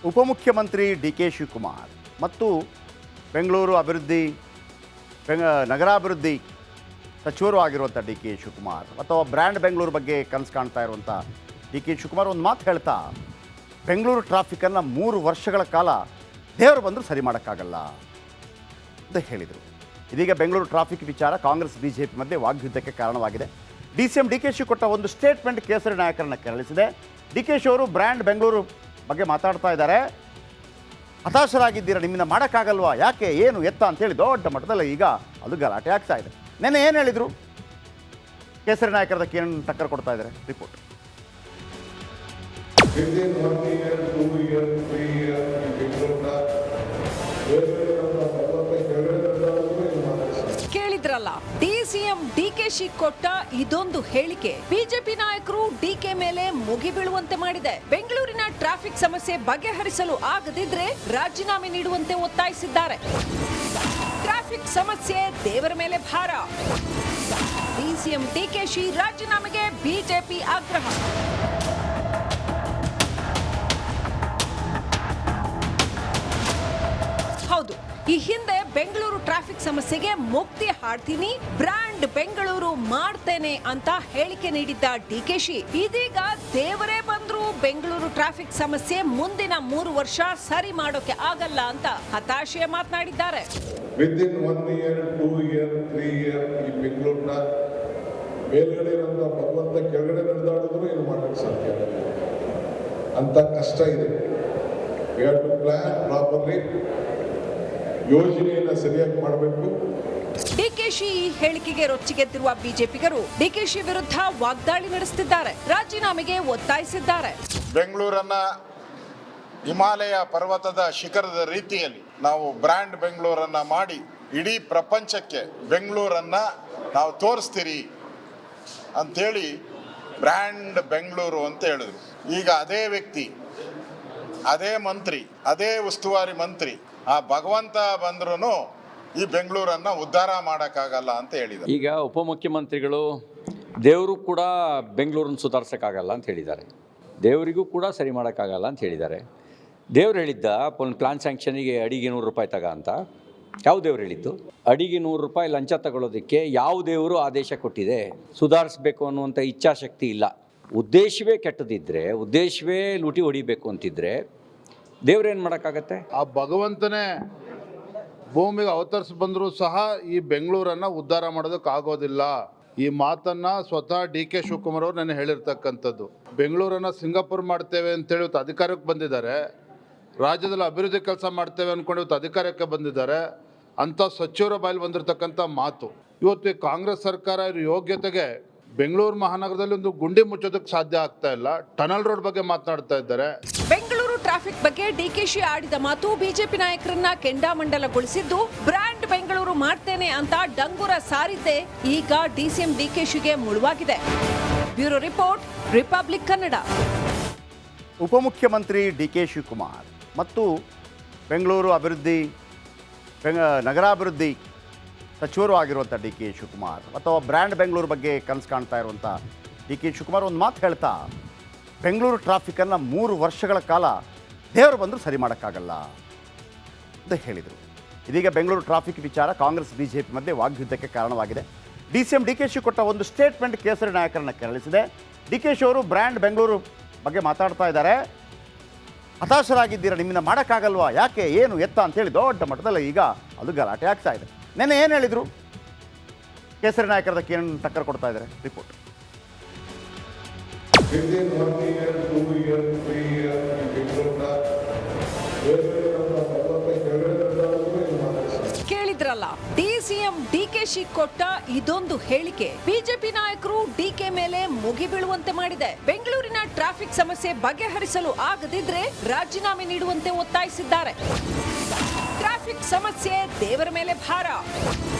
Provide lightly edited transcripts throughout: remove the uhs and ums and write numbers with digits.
ಉಪಮುಖ್ಯಮಂತ್ರಿ D K Shivakumar ಮತ್ತು ಬೆಂಗಳೂರು ನಗರಾಭಿವೃದ್ಧಿ ಸಚಿವರು ಆಗಿರುವಂಥ ಡಿ ಕೆ ಶಿವಕುಮಾರ್ ಅಥವಾ ಬ್ರ್ಯಾಂಡ್ ಬೆಂಗಳೂರು ಬಗ್ಗೆ ಕನಸು ಕಾಣ್ತಾ ಇರುವಂಥ ಡಿ ಕೆ ಶಿವಕುಮಾರ್ ಒಂದು ಮಾತು ಹೇಳ್ತಾ, ಬೆಂಗಳೂರು ಟ್ರಾಫಿಕನ್ನು 3 ವರ್ಷಗಳ ಕಾಲ ದೇವರು ಬಂದರೂ ಸರಿ ಮಾಡೋಕ್ಕಾಗಲ್ಲ ಅಂತ ಹೇಳಿದರು. ಇದೀಗ ಬೆಂಗಳೂರು ಟ್ರಾಫಿಕ್ ವಿಚಾರ ಕಾಂಗ್ರೆಸ್ ಬಿಜೆಪಿ ಮಧ್ಯೆ ವಾಗ್ಯುದ್ಧಕ್ಕೆ ಕಾರಣವಾಗಿದೆ. ಡಿ.ಸಿ.ಎಂ. ಡಿ ಕೆ ಶಿ ಕೊಟ್ಟ ಒಂದು ಸ್ಟೇಟ್ಮೆಂಟ್ ಕೇಸರಿ ನಾಯಕರನ್ನು ಕೆರಳಿಸಿದೆ. ಡಿ ಕೆ ಶಿ ಅವರು ಬ್ರ್ಯಾಂಡ್ ಬೆಂಗಳೂರು ಬಗ್ಗೆ ಮಾತಾಡ್ತಾ ಇದ್ದಾರೆ. ಹತಾಶರಾಗಿದ್ದೀರಾ, ನಿಮ್ಮಿಂದ ಮಾಡೋಕ್ಕಾಗಲ್ವಾ, ಯಾಕೆ, ಏನು, ಎತ್ತ ಅಂತೇಳಿ ದೊಡ್ಡ ಮಟ್ಟದಲ್ಲಿ ಈಗ ಅದು ಗಲಾಟೆ ಆಗ್ತಾ ಇದೆ. ನೆನ್ನೆ ಏನು ಹೇಳಿದರು? ಕೇಸರಿ ನಾಯಕರದಕ್ಕೆ ಏನು ಟಕ್ಕರ್ ಕೊಡ್ತಾ ಇದ್ದಾರೆ? ರಿಪೋರ್ಟ್. ಕೇಳಿದ್ರಲ್ಲ, ಡಿ.ಸಿ.ಎಂ. ಡಿ.ಕೆ.ಶಿ ಕೊಟ್ಟ ಇದೊಂದು ಹೇಳಿಕೆ ಬಿಜೆಪಿ ನಾಯಕರು ಡಿಕೆ ಮೇಲೆ ಮುಗಿ ಬೀಳುವಂತೆ ಮಾಡಿದೆ. ಬೆಂಗಳೂರಿನ ಟ್ರಾಫಿಕ್ ಸಮಸ್ಯೆ ಬಗೆಹರಿಸಲು ಆಗದಿದ್ರೆ ರಾಜೀನಾಮೆ ನೀಡುವಂತೆ ಒತ್ತಾಯಿಸಿದ್ದಾರೆ. ಟ್ರಾಫಿಕ್ ಸಮಸ್ಯೆ ದೇವರ ಮೇಲೆ ಭಾರ. ಡಿ.ಸಿ.ಎಂ. ಡಿ.ಕೆ.ಶಿ ರಾಜೀನಾಮೆಗೆ ಬಿಜೆಪಿ ಆಗ್ರಹ. ಹೌದು, ಈ ಹಿಂದೆ ಬೆಂಗಳೂರು ಟ್ರಾಫಿಕ್ ಸಮಸ್ಯೆಗೆ ಮುಕ್ತಿ ಹಾಡ್ತೀನಿ, ಬ್ರ್ಯಾಂಡ್ ಬೆಂಗಳೂರು ಮಾಡ್ತೇನೆ ಅಂತ ಹೇಳಿಕೆ ನೀಡಿದ್ದ ಡಿಕೆಶಿ ಇದೀಗ ದೇವರೇ ಬಂದ್ರು ಬೆಂಗಳೂರು ಟ್ರಾಫಿಕ್ ಸಮಸ್ಯೆ ಮುಂದಿನ 3 ವರ್ಷ ಸರಿ ಮಾಡೋಕೆ ಆಗಲ್ಲ ಅಂತ ಹತಾಶೆಯ ಮಾತನಾಡಿದ್ದಾರೆ. ವಿದಿನ್ 1 year, 2 year, 3 year ಈ ಬೆಂಗಳೂರಿನ ಮೇಲ್ಗಡೆ ಇರೋಂಥ ಭಗವಂತ ಕೆಳಗಡೆ ನಡೆದಾಡಿದ್ರು ಏನು ಮಾಡೋಕ್ಕೆ ಸಾಧ್ಯ ಅಂತ ಕಷ್ಟ ಇದೆ. We have to plan properly, ಯೋಜನೆಯನ್ನು ಸರಿಯಾಗಿ ಮಾಡಬೇಕು. ಡಿಕೆಶಿ ಈ ಹೇಳಿಕೆಗೆ ರೊಚ್ಚಿಗೆದ್ದಿರುವ ಬಿಜೆಪಿಗರು ಡಿಕೆಶಿ ವಿರುದ್ಧ ವಾಗ್ದಾಳಿ ನಡೆಸುತ್ತಿದ್ದಾರೆ, ರಾಜೀನಾಮೆಗೆ ಒತ್ತಾಯಿಸಿದ್ದಾರೆ. ಬೆಂಗಳೂರನ್ನ ಹಿಮಾಲಯ ಪರ್ವತದ ಶಿಖರದ ರೀತಿಯಲ್ಲಿ ನಾವು ಬ್ರ್ಯಾಂಡ್ ಬೆಂಗಳೂರನ್ನ ಮಾಡಿ ಇಡೀ ಪ್ರಪಂಚಕ್ಕೆ ಬೆಂಗಳೂರನ್ನ ನಾವು ತೋರಿಸ್ತೀರಿ ಅಂಥೇಳಿ ಬ್ರ್ಯಾಂಡ್ ಬೆಂಗಳೂರು ಅಂತ ಹೇಳಿದ್ರು. ಈಗ ಅದೇ ವ್ಯಕ್ತಿ, ಅದೇ ಮಂತ್ರಿ, ಅದೇ ಉಸ್ತುವಾರಿ ಮಂತ್ರಿ, ಆ ಭಗವಂತ ಬಂದ್ರೂ ಈ ಬೆಂಗಳೂರನ್ನು ಉದ್ಧಾರ ಮಾಡೋಕ್ಕಾಗಲ್ಲ ಅಂತ ಹೇಳಿದ್ದಾರೆ. ಈಗ ಉಪಮುಖ್ಯಮಂತ್ರಿಗಳು ದೇವರು ಕೂಡ ಬೆಂಗಳೂರನ್ನು ಸುಧಾರಿಸೋಕ್ಕಾಗಲ್ಲ ಅಂತ ಹೇಳಿದ್ದಾರೆ, ದೇವರಿಗೂ ಕೂಡ ಸರಿ ಮಾಡೋಕ್ಕಾಗಲ್ಲ ಅಂತ ಹೇಳಿದ್ದಾರೆ. ದೇವ್ರು ಹೇಳಿದ್ದ ಒಂದು ಪ್ಲಾನ್ ಸ್ಯಾಂಕ್ಷನಿಗೆ ಅಡಿಗೆ 100 ರೂಪಾಯಿ ತಗ ಅಂತ. ಯಾವ ದೇವ್ರು ಹೇಳಿದ್ದು? ಅಡಿಗೆ 100 ರೂಪಾಯಿ ಲಂಚ ತಗೊಳ್ಳೋದಕ್ಕೆ ಯಾವ ದೇವರು ಆದೇಶ ಕೊಟ್ಟಿದೆ? ಸುಧಾರಿಸಬೇಕು ಅನ್ನುವಂಥ ಇಚ್ಛಾಶಕ್ತಿ ಇಲ್ಲ. ಉದ್ದೇಶವೇ ಕೆಟ್ಟದಿದ್ದರೆ, ಉದ್ದೇಶವೇ ಲೂಟಿ ಹೊಡಿಬೇಕು ಅಂತಿದ್ರೆ ದೇವ್ರೇನು ಮಾಡೋಕ್ಕಾಗತ್ತೆ? ಆ ಭಗವಂತನೇ ಭೂಮಿಗೆ ಅವತರಿಸಿ ಬಂದರೂ ಸಹ ಈ ಬೆಂಗಳೂರನ್ನು ಉದ್ಧಾರ ಮಾಡೋದಕ್ಕಾಗೋದಿಲ್ಲ. ಈ ಮಾತನ್ನು ಸ್ವತಃ ಡಿ ಕೆ ಶಿವಕುಮಾರ್ ಅವರು ನಾನು ಹೇಳಿರ್ತಕ್ಕಂಥದ್ದು. ಬೆಂಗಳೂರನ್ನು ಸಿಂಗಾಪುರ್ ಮಾಡ್ತೇವೆ ಅಂತೇಳಿ ಇವತ್ತು ಅಧಿಕಾರಕ್ಕೆ ಬಂದಿದ್ದಾರೆ, ರಾಜ್ಯದಲ್ಲಿ ಅಭಿವೃದ್ಧಿ ಕೆಲಸ ಮಾಡ್ತೇವೆ ಅಂದ್ಕೊಂಡು ಇವತ್ತು ಅಧಿಕಾರಕ್ಕೆ ಬಂದಿದ್ದಾರೆ. ಅಂಥ ಸಚಿವರ ಬಾಯಲ್ಲಿ ಬಂದಿರತಕ್ಕಂಥ ಮಾತು ಇವತ್ತು ಈ ಕಾಂಗ್ರೆಸ್ ಸರ್ಕಾರ ಇರೋ ಯೋಗ್ಯತೆಗೆ ಬೆಂಗಳೂರು ಮಹಾನಗರದಲ್ಲಿ ಒಂದು ಗುಂಡಿ ಮುಚ್ಚೋದಕ್ಕೆ ಸಾಧ್ಯ ಆಗ್ತಾ ಇಲ್ಲ. ಟನಲ್ ರೋಡ್ ಬಗ್ಗೆ ಮಾತನಾಡ್ತಾ ಇದ್ದಾರೆ. ಬೆಂಗಳೂರು ಟ್ರಾಫಿಕ್ ಬಗ್ಗೆ ಡಿಕೆಶಿ ಆಡಿದ ಮಾತು ಬಿಜೆಪಿ ನಾಯಕರನ್ನ ಕೆಂಡಾಮಂಡಲಗೊಳಿಸಿದ್ದು, ಬ್ರ್ಯಾಂಡ್ ಬೆಂಗಳೂರು ಮಾಡ್ತೇನೆ ಅಂತ ಡಂಗುರ ಸಾರಿದ್ದೆ ಈಗ ಡಿ.ಸಿ.ಎಂ. ಡಿಕೆಶಿಗೆ ಮುಳುವಾಗಿದೆ. Bureau report, republic Kannada. ಉಪಮುಖ್ಯಮಂತ್ರಿ ಡಿ ಕೆ ಶಿವಕುಮಾರ್ ಮತ್ತು ಬೆಂಗಳೂರು ನಗರಾಭಿವೃದ್ಧಿ ಸಚಿವರು ಆಗಿರುವಂಥ ಡಿ ಕೆ ಶಿವಕುಮಾರ್ ಅಥವಾ ಬ್ರ್ಯಾಂಡ್ ಬೆಂಗಳೂರು ಬಗ್ಗೆ ಕನಸು ಕಾಣ್ತಾ ಇರುವಂಥ ಡಿ ಕೆ ಶಿವಕುಮಾರ್ ಒಂದು ಮಾತು ಹೇಳ್ತಾ, ಬೆಂಗಳೂರು ಟ್ರಾಫಿಕನ್ನು 3 ವರ್ಷಗಳ ಕಾಲ ದೇವರು ಬಂದರೂ ಸರಿ ಮಾಡೋಕ್ಕಾಗಲ್ಲ ಅಂತ ಹೇಳಿದರು. ಇದೀಗ ಬೆಂಗಳೂರು ಟ್ರಾಫಿಕ್ ವಿಚಾರ ಕಾಂಗ್ರೆಸ್ ಬಿಜೆಪಿ ಮಧ್ಯೆ ವಾಗ್ಯುದ್ಧಕ್ಕೆ ಕಾರಣವಾಗಿದೆ. ಡಿ.ಸಿ.ಎಂ. ಡಿ ಕೆ ಶಿ ಕೊಟ್ಟ ಒಂದು ಸ್ಟೇಟ್ಮೆಂಟ್ ಕೇಸರಿ ನಾಯಕರನ್ನು ಕೆರಳಿಸಿದೆ. ಡಿ ಕೆ ಶಿ ಅವರು ಬ್ರ್ಯಾಂಡ್ ಬೆಂಗಳೂರು ಬಗ್ಗೆ ಮಾತಾಡ್ತಾ ಇದ್ದಾರೆ. ಹತಾಶರಾಗಿದ್ದೀರಾ, ನಿಮ್ಮಿಂದ ಮಾಡೋಕ್ಕಾಗಲ್ವಾ, ಯಾಕೆ, ಏನು, ಎತ್ತ ಅಂತೇಳಿ ದೊಡ್ಡ ಮಟ್ಟದಲ್ಲಿ ಈಗ ಅದು ಗಲಾಟೆ ಆಗ್ತಾ ಇದೆ. ನೆನ್ನೆ ಏನು ಹೇಳಿದರು? ಕೇಸರಿ ನಾಯಕರದಕ್ಕೆ ಏನು ಟಕ್ಕರ್ ಕೊಡ್ತಾ ಇದ್ದಾರೆ? Report. Within 1 year, 2 year, 3 year ಈ ಬೆಂಗಳೂರಿನ ಮೇಲ್ಗಡೆ ಇರೋಂಥ ಭಗವಂತ ಕೆಳಗಡೆ ನಡೆದಾಡಿದ್ರು ಏನು ಮಾಡೋಕ್ಕೆ ಸಾಧ್ಯ. ಕೇಳಿದ್ರಲ್ಲ, ಡಿ.ಸಿ.ಎಂ. ಡಿ.ಕೆ.ಶಿ ಕೊಟ್ಟ ಇದೊಂದು ಹೇಳಿಕೆ ಬಿಜೆಪಿ ನಾಯಕರು ಡಿಕೆ ಮೇಲೆ ಮುಗಿ ಬೀಳುವಂತೆ ಮಾಡಿದೆ. ಬೆಂಗಳೂರಿನ ಟ್ರಾಫಿಕ್ ಸಮಸ್ಯೆ ಬಗೆಹರಿಸಲು ಆಗದಿದ್ರೆ ರಾಜೀನಾಮೆ ನೀಡುವಂತೆ ಒತ್ತಾಯಿಸಿದ್ದಾರೆ. ಟ್ರಾಫಿಕ್ ಸಮಸ್ಯೆ ದೇವರ ಮೇಲೆ ಭಾರ.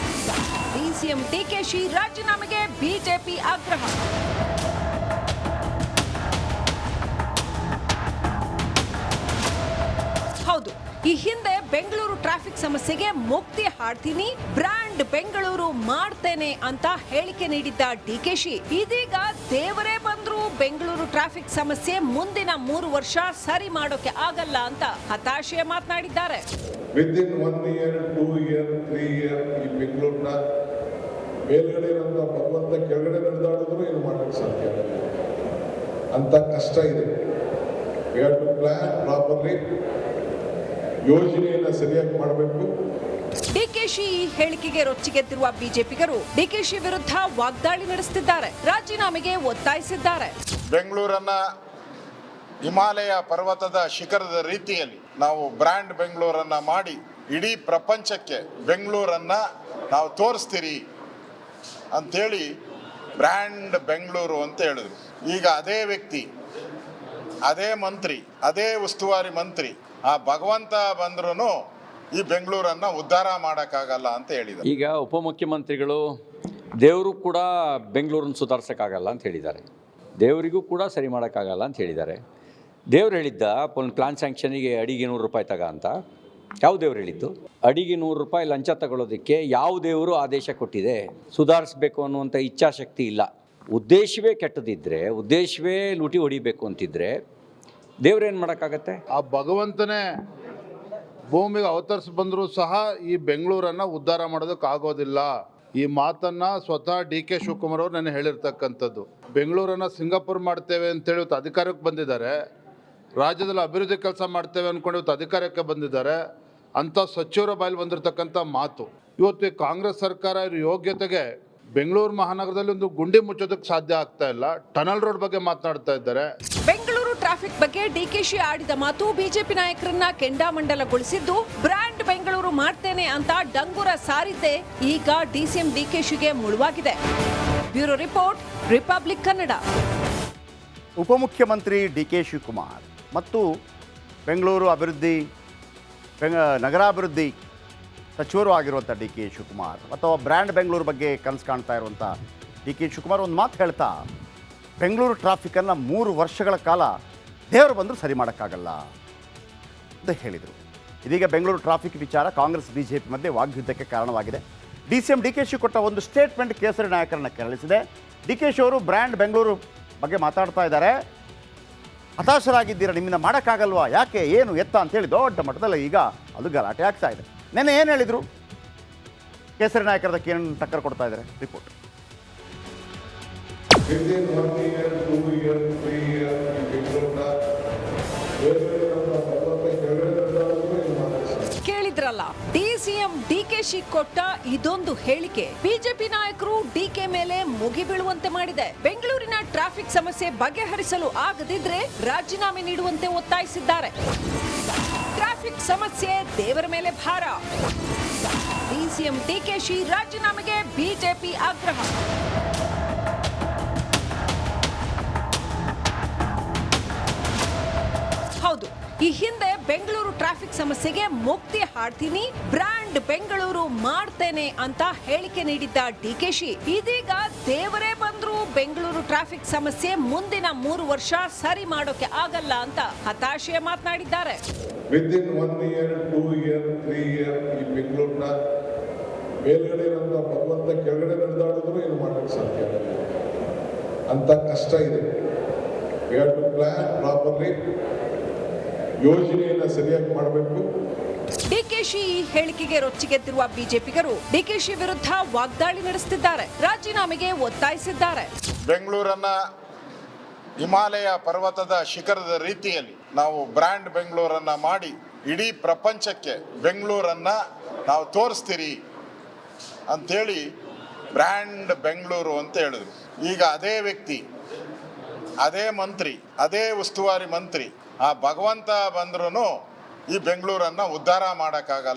ಡಿ.ಸಿ.ಎಂ. ಡಿ.ಕೆ.ಶಿ ರಾಜೀನಾಮೆಗೆ ಬಿಜೆಪಿ ಆಗ್ರಹ. ಹೌದು, ಈ ಹಿಂದೆ ಬೆಂಗಳೂರು ಟ್ರಾಫಿಕ್ ಸಮಸ್ಯೆಗೆ ಮುಕ್ತಿ ಹಾಡ್ತೀನಿ, ಬ್ರ್ಯಾಂಡ್ ಬೆಂಗಳೂರು ಮಾಡ್ತೇನೆ ಅಂತ ಹೇಳಿಕೆ ನೀಡಿದ್ದ ಡಿಕೆಶಿ ಇದೀಗ ದೇವರೇ ಬಂದ್ರು ಬೆಂಗಳೂರು ಟ್ರಾಫಿಕ್ ಸಮಸ್ಯೆ ಮುಂದಿನ 3 ವರ್ಷ ಸರಿ ಮಾಡೋಕೆ ಆಗಲ್ಲ ಅಂತ ಹತಾಶೆ ಮಾತನಾಡಿದ್ದಾರೆ. ವಿದಿನ್ 1 year, 2 year, 3 year ಈ ಬೆಂಗಳೂರಿನ ಮೇಲ್ಗಡೆ ಇರೋ ಭಗವಂತ ಕೆಳಗಡೆ ನಡೆದಾಡಿದ್ರು ಏನು ಮಾಡಕ್ಕೆ ಸಾಧ್ಯ ಇಲ್ಲ. ಅಂತ ಕಷ್ಟ ಇದೆ. We have to plan properly, ಯೋಜನೆಯನ್ನ ಸರಿಯಾಗಿ ಮಾಡಬೇಕು. ಡಿಕೆಶಿ ಈ ಹೇಳಿಕೆಗೆ ರೊಚ್ಚಿಗೆದ್ದಿರುವ ಬಿಜೆಪಿಗರು ಡಿಕೆಶಿ ವಿರುದ್ಧ ವಾಗ್ದಾಳಿ ನಡೆಸುತ್ತಿದ್ದಾರೆ, ರಾಜೀನಾಮೆಗೆ ಒತ್ತಾಯಿಸಿದ್ದಾರೆ. ಬೆಂಗಳೂರನ್ನ ಹಿಮಾಲಯ ಪರ್ವತದ ಶಿಖರದ ರೀತಿಯಲ್ಲಿ ನಾವು ಬ್ರ್ಯಾಂಡ್ ಬೆಂಗಳೂರನ್ನ ಮಾಡಿ ಇಡೀ ಪ್ರಪಂಚಕ್ಕೆ ಬೆಂಗಳೂರನ್ನ ನಾವು ತೋರಿಸ್ತೀರಿ ಅಂಥೇಳಿ ಬ್ರ್ಯಾಂಡ್ ಬೆಂಗಳೂರು ಅಂತ ಹೇಳಿದ್ರು. ಈಗ ಅದೇ ವ್ಯಕ್ತಿ, ಅದೇ ಮಂತ್ರಿ, ಅದೇ ಉಸ್ತುವಾರಿ ಮಂತ್ರಿ ಆ ಭಗವಂತ ಬಂದ್ರೂ ಈ ಬೆಂಗಳೂರನ್ನ ಉದ್ಧಾರ ಮಾಡೋಕ್ಕಾಗಲ್ಲ ಅಂತ ಹೇಳಿದ್ದಾರೆ. ಈಗ ಉಪಮುಖ್ಯಮಂತ್ರಿಗಳು ದೇವರು ಕೂಡ ಬೆಂಗಳೂರನ್ನು ಸುಧಾರಿಸೋಕ್ಕಾಗಲ್ಲ ಅಂತ ಹೇಳಿದ್ದಾರೆ, ದೇವರಿಗೂ ಕೂಡ ಸರಿ ಮಾಡೋಕ್ಕಾಗಲ್ಲ ಅಂತ ಹೇಳಿದ್ದಾರೆ. ದೇವ್ರು ಹೇಳಿದ್ದ ಒಂದು ಪ್ಲಾನ್ ಸ್ಯಾಂಕ್ಷನಿಗೆ ಅಡಿಗೆ 100 ರೂಪಾಯಿ ತಗ ಅಂತ. ಯಾವ ದೇವ್ರು ಹೇಳಿದ್ದು? ಅಡಿಗೆ 100 ರೂಪಾಯಿ ಲಂಚ ತಗೊಳ್ಳೋದಕ್ಕೆ ಯಾವ ದೇವರು ಆದೇಶ ಕೊಟ್ಟಿದೆ? ಸುಧಾರಿಸಬೇಕು ಅನ್ನುವಂಥ ಇಚ್ಛಾಶಕ್ತಿ ಇಲ್ಲ. ಉದ್ದೇಶವೇ ಕೆಟ್ಟದಿದ್ದರೆ, ಉದ್ದೇಶವೇ ಲೂಟಿ ಹೊಡಿಬೇಕು ಅಂತಿದ್ರೆ ದೇವ್ರೇನು ಮಾಡೋಕ್ಕಾಗತ್ತೆ? ಆ ಭಗವಂತನೇ ಭೂಮಿಗೆ ಅವತರಿಸಿ ಬಂದರೂ ಸಹ ಈ ಬೆಂಗಳೂರನ್ನು ಉದ್ಧಾರ ಮಾಡೋದಕ್ಕಾಗೋದಿಲ್ಲ. ಈ ಮಾತನ್ನು ಸ್ವತಃ ಡಿ.ಕೆ. ಶಿವಕುಮಾರ್ ಅವರು ನಾನು ಹೇಳಿರ್ತಕ್ಕಂಥದ್ದು. ಬೆಂಗಳೂರನ್ನು ಸಿಂಗಾಪುರ್ ಮಾಡ್ತೇವೆ ಅಂತೇಳಿ ಇವತ್ತು ಅಧಿಕಾರಕ್ಕೆ ಬಂದಿದ್ದಾರೆ, ರಾಜ್ಯದಲ್ಲಿ ಅಭಿವೃದ್ಧಿ ಕೆಲಸ ಮಾಡ್ತೇವೆ ಅಂದ್ಕೊಂಡು ಇವತ್ತು ಅಧಿಕಾರಕ್ಕೆ ಬಂದಿದ್ದಾರೆ. ಅಂಥ ಸಚಿವರ ಬಾಯಲ್ಲಿ ಬಂದಿರತಕ್ಕಂಥ ಮಾತು ಇವತ್ತು ಈ ಕಾಂಗ್ರೆಸ್ ಸರ್ಕಾರ ಇರೋ ಯೋಗ್ಯತೆಗೆ ಬೆಂಗಳೂರು ಮಹಾನಗರದಲ್ಲಿ ಒಂದು ಗುಂಡಿ ಮುಚ್ಚೋದಕ್ಕೆ ಸಾಧ್ಯ ಆಗ್ತಾ ಇಲ್ಲ. ಟನಲ್ ರೋಡ್ ಬಗ್ಗೆ ಮಾತನಾಡ್ತಾ ಇದ್ದಾರೆ. ಬೆಂಗಳೂರು ಟ್ರಾಫಿಕ್ ಬಗ್ಗೆ ಡಿಕೆಶಿ ಆಡಿದ ಮಾತು ಬಿಜೆಪಿ ನಾಯಕರನ್ನ ಕೆಂಡಾಮಂಡಲಗೊಳಿಸಿದ್ದು, ಬ್ರ್ಯಾಂಡ್ ಬೆಂಗಳೂರು ಮಾಡ್ತೇನೆ ಅಂತ ಡಂಗುರ ಸಾರಿದ್ದೆ ಈಗ ಡಿಸಿಎಂ ಡಿಕೆಶಿಗೆ ಮುಳುವಾಗಿದೆ. Bureau report, republic Kannada. ಉಪಮುಖ್ಯಮಂತ್ರಿ ಡಿ.ಕೆ. ಶಿವಕುಮಾರ್ ಮತ್ತು ಬೆಂಗಳೂರು ನಗರಾಭಿವೃದ್ಧಿ ಸಚಿವರು ಆಗಿರುವಂಥ ಡಿ.ಕೆ. ಶಿವಕುಮಾರ್ ಅಥವಾ ಬ್ರ್ಯಾಂಡ್ ಬೆಂಗಳೂರು ಬಗ್ಗೆ ಕನಸು ಕಾಣ್ತಾ ಇರುವಂಥ ಡಿ.ಕೆ. ಶಿವಕುಮಾರ್ ಒಂದು ಮಾತು ಹೇಳ್ತಾ, ಬೆಂಗಳೂರು ಟ್ರಾಫಿಕನ್ನು 3 ವರ್ಷಗಳ ಕಾಲ ದೇವರು ಬಂದರೂ ಸರಿ ಮಾಡೋಕ್ಕಾಗಲ್ಲ ಅಂತ ಹೇಳಿದರು. ಇದೀಗ ಬೆಂಗಳೂರು ಟ್ರಾಫಿಕ್ ವಿಚಾರ ಕಾಂಗ್ರೆಸ್ ಬಿಜೆಪಿ ಮಧ್ಯೆ ವಾಗ್ಯುದ್ಧಕ್ಕೆ ಕಾರಣವಾಗಿದೆ. ಡಿ.ಸಿ.ಎಂ ಡಿ.ಕೆ.ಶಿ ಕೊಟ್ಟ ಒಂದು ಸ್ಟೇಟ್ಮೆಂಟ್ ಕೇಸರಿ ನಾಯಕರನ್ನು ಕೆರಳಿಸಿದೆ. ಡಿ.ಕೆ.ಶಿ ಅವರು ಬ್ರ್ಯಾಂಡ್ ಬೆಂಗಳೂರು ಬಗ್ಗೆ ಮಾತಾಡ್ತಾ ಇದ್ದಾರೆ. ಹತಾಶರಾಗಿದ್ದೀರಾ, ನಿಮ್ಮಿಂದ ಮಾಡೋಕ್ಕಾಗಲ್ವಾ, ಯಾಕೆ, ಏನು, ಎತ್ತ ಅಂತೇಳಿ ದೊಡ್ಡ ಮಟ್ಟದಲ್ಲಿ ಈಗ ಅದು ಗಲಾಟೆ ಆಗ್ತಾ ಇದೆ. ನೆನ್ನೆ ಏನು ಹೇಳಿದರು? ಕೇಸರಿ ನಾಯಕರದಕ್ಕೆ ಏನು ಟಕ್ಕರ್ ಕೊಡ್ತಾ ಇದ್ದಾರೆ? Report. Within 1 year, 2 year, 3 year ಈ ಬೆಂಗಳೂರಿನ ಮೇಲ್ಗಡೆ ಇರೋ ಭಗವಂತ ಕೆಳಗಡೆ ನಡೆದಾಡಿದ್ರು ಏನು ಮಾಡಕ್ಕೆ ಸಾಧ್ಯ. ಕೇಳಿದ್ರಲ್ಲ, ಡಿಸಿಎಂ ಡಿಕೆಶಿ ಕೊಟ್ಟ ಇದೊಂದು ಹೇಳಿಕೆ ಬಿಜೆಪಿ ನಾಯಕರು ಡಿಕೆ ಮೇಲೆ ಮುಗಿ ಬೀಳುವಂತೆ ಮಾಡಿದೆ. ಬೆಂಗಳೂರಿನ ಟ್ರಾಫಿಕ್ ಸಮಸ್ಯೆ ಬಗೆಹರಿಸಲು ಆಗದಿದ್ರೆ ರಾಜೀನಾಮೆ ನೀಡುವಂತೆ ಒತ್ತಾಯಿಸಿದ್ದಾರೆ. ಟ್ರಾಫಿಕ್ ಸಮಸ್ಯೆ ದೇವರ ಮೇಲೆ ಭಾರ. ಡಿಸಿಎಂ ಡಿಕೆಶಿ ರಾಜೀನಾಮೆಗೆ ಬಿಜೆಪಿ ಆಗ್ರಹ. ಹೌದು, ಈ ಹಿಂದೆ ಬೆಂಗಳೂರು ಟ್ರಾಫಿಕ್ ಸಮಸ್ಯೆಗೆ ಮುಕ್ತಿ ಹಾಡ್ತೀನಿ, ಬ್ರ್ಯಾಂಡ್ ಬೆಂಗಳೂರು ಮಾಡ್ತೇನೆ ಅಂತ ಹೇಳಿಕೆ ನೀಡಿದ್ದ ಡಿಕೆಶಿ ಇದೀಗ ದೇವರೇ ಬಂದ್ರು ಬೆಂಗಳೂರು ಟ್ರಾಫಿಕ್ ಸಮಸ್ಯೆ ಮುಂದಿನ 3 ವರ್ಷ ಸರಿ ಮಾಡೋಕೆ ಆಗಲ್ಲ ಅಂತ ಹತಾಶೆ ಮಾತನಾಡಿದ್ದಾರೆ. ವಿದಿನ್ 1 year, 2 year, 3 year ಈ ಬೆಂಗಳೂರಿನ ಮೇಲ್ಗಡೆ ಇರೋ ಭಗವಂತ ಕೆಳಗಡೆ ನಡೆದಾಡಿದ್ರು ಏನು ಮಾಡಕ್ಕೆ ಸಾಧ್ಯ ಇಲ್ಲ. ಅಂತ ಕಷ್ಟ ಇದೆ. We have to plan properly, ಯೋಜನೆಯನ್ನ ಸರಿಯಾಗಿ ಮಾಡಬೇಕು. ಡಿಕೆಶಿ ಈ ಹೇಳಿಕೆಗೆ ರೊಚ್ಚಿಗೆದ್ದಿರುವ ಬಿಜೆಪಿಗರು ಡಿಕೆಶಿ ವಿರುದ್ಧ ವಾಗ್ದಾಳಿ ನಡೆಸುತ್ತಿದ್ದಾರೆ, ರಾಜೀನಾಮೆಗೆ ಒತ್ತಾಯಿಸಿದ್ದಾರೆ. ಬೆಂಗಳೂರನ್ನ ಹಿಮಾಲಯ ಪರ್ವತದ ಶಿಖರದ ರೀತಿಯಲ್ಲಿ ನಾವು ಬ್ರ್ಯಾಂಡ್ ಬೆಂಗಳೂರನ್ನ ಮಾಡಿ ಇಡೀ ಪ್ರಪಂಚಕ್ಕೆ ಬೆಂಗಳೂರನ್ನ ನಾವು ತೋರಿಸ್ತೀರಿ ಅಂಥೇಳಿ ಬ್ರ್ಯಾಂಡ್ ಬೆಂಗಳೂರು ಅಂತ ಹೇಳಿದ್ರು. ಈಗ ಅದೇ ವ್ಯಕ್ತಿ, ಅದೇ ಮಂತ್ರಿ, ಅದೇ ಉಸ್ತುವಾರಿ ಮಂತ್ರಿ ಆ ಭಗವಂತ ಬಂದ್ರೂ ಈ ಬೆಂಗಳೂರನ್ನ ಉದ್ಧಾರ ಮಾಡೋಕ್ಕಾಗಲ್ಲ.